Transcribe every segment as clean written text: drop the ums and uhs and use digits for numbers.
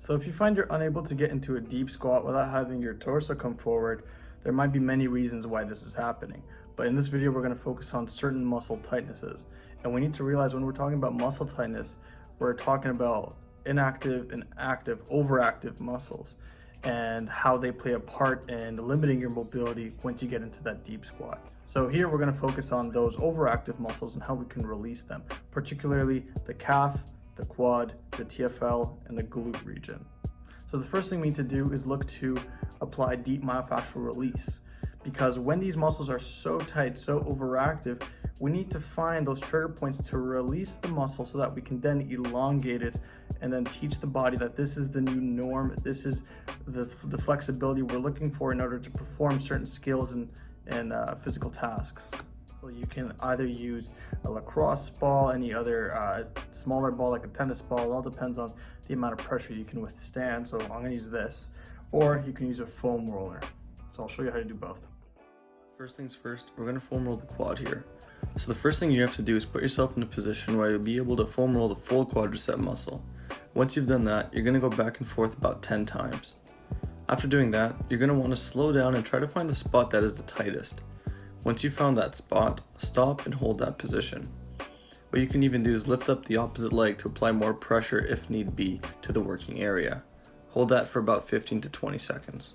So if you find you're unable to get into a deep squat without having your torso come forward, there might be many reasons why this is happening. But in this video, we're going to focus on certain muscle tightnesses. And we need to realize when we're talking about muscle tightness, we're talking about inactive and active, overactive muscles and how they play a part in limiting your mobility once you get into that deep squat. So here we're going to focus on those overactive muscles and how we can release them, particularly the calf, the quad, the TFL, and the glute region. So the first thing we need to do is look to apply deep myofascial release, because when these muscles are so tight, so overactive, we need to find those trigger points to release the muscle so that we can then elongate it and then teach the body that this is the new norm, this is the flexibility we're looking for in order to perform certain skills and physical tasks. So you can either use a lacrosse ball, any other smaller ball like a tennis ball. It all depends on the amount of pressure you can withstand. So I'm going to use this, or you can use a foam roller. So I'll show you how to do both. First things first, we're going to foam roll the quad here. So the first thing you have to do is put yourself in a position where you'll be able to foam roll the full quadricep muscle. Once you've done that, you're going to go back and forth about 10 times. After doing that, you're going to want to slow down and try to find the spot that is the tightest. Once you've found that spot, stop and hold that position. What you can even do is lift up the opposite leg to apply more pressure if need be to the working area. Hold that for about 15 to 20 seconds.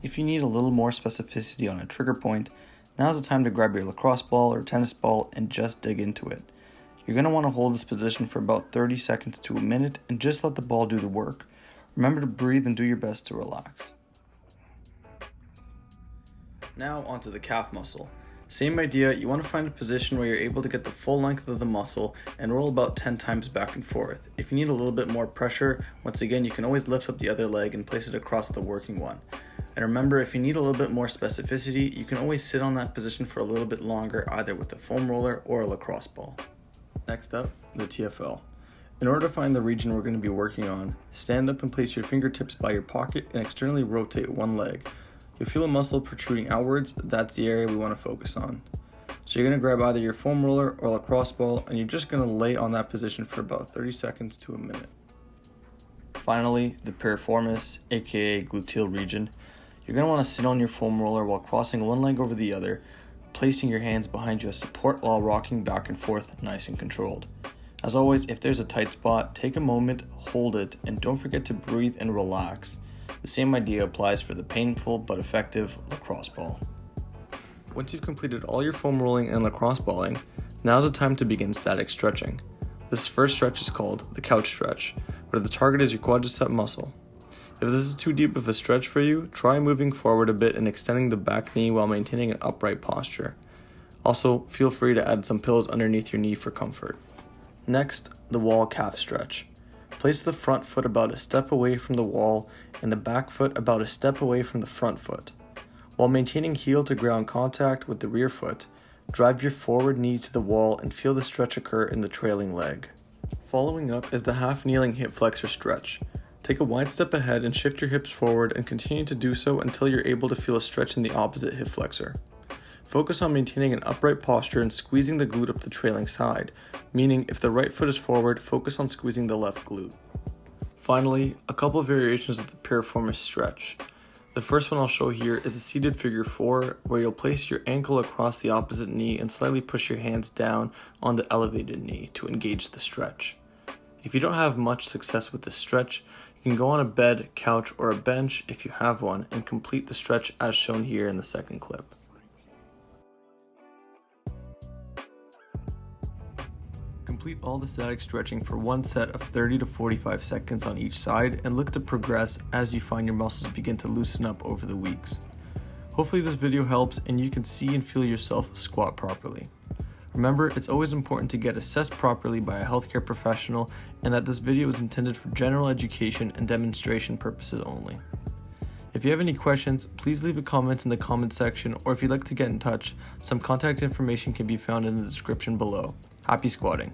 If you need a little more specificity on a trigger point, now's the time to grab your lacrosse ball or tennis ball and just dig into it. You're going to want to hold this position for about 30 seconds to a minute and just let the ball do the work. Remember to breathe and do your best to relax. Now onto the calf muscle. Same idea, you want to find a position where you're able to get the full length of the muscle and roll about 10 times back and forth. If you need a little bit more pressure, once again you can always lift up the other leg and place it across the working one. And remember, if you need a little bit more specificity, you can always sit on that position for a little bit longer, either with a foam roller or a lacrosse ball. Next up, the TFL. In order to find the region we're going to be working on, stand up and place your fingertips by your pocket and externally rotate one leg. You'll feel a muscle protruding outwards. That's the area we want to focus on. So you're going to grab either your foam roller or lacrosse ball and you're just going to lay on that position for about 30 seconds to a minute. Finally, the piriformis, aka gluteal region. You're going to want to sit on your foam roller while crossing one leg over the other, placing your hands behind you as support while rocking back and forth nice and controlled. As always, if there's a tight spot, take a moment, hold it, and don't forget to breathe and relax. The same idea applies for the painful but effective lacrosse ball. Once you've completed all your foam rolling and lacrosse balling, now's the time to begin static stretching. This first stretch is called the couch stretch, where the target is your quadricep muscle. If this is too deep of a stretch for you, try moving forward a bit and extending the back knee while maintaining an upright posture. Also, feel free to add some pillows underneath your knee for comfort. Next, the wall calf stretch. Place the front foot about a step away from the wall and the back foot about a step away from the front foot. While maintaining heel to ground contact with the rear foot, drive your forward knee to the wall and feel the stretch occur in the trailing leg. Following up is the half kneeling hip flexor stretch. Take a wide step ahead and shift your hips forward and continue to do so until you're able to feel a stretch in the opposite hip flexor. Focus on maintaining an upright posture and squeezing the glute of the trailing side, meaning if the right foot is forward, focus on squeezing the left glute. Finally, a couple of variations of the piriformis stretch. The first one I'll show here is a seated figure 4, where you'll place your ankle across the opposite knee and slightly push your hands down on the elevated knee to engage the stretch. If you don't have much success with this stretch, you can go on a bed, couch, or a bench if you have one and complete the stretch as shown here in the second clip. Complete all the static stretching for one set of 30 to 45 seconds on each side and look to progress as you find your muscles begin to loosen up over the weeks. Hopefully this video helps and you can see and feel yourself squat properly. Remember, it's always important to get assessed properly by a healthcare professional and that this video is intended for general education and demonstration purposes only. If you have any questions, please leave a comment in the comment section, or if you'd like to get in touch, some contact information can be found in the description below. Happy squatting!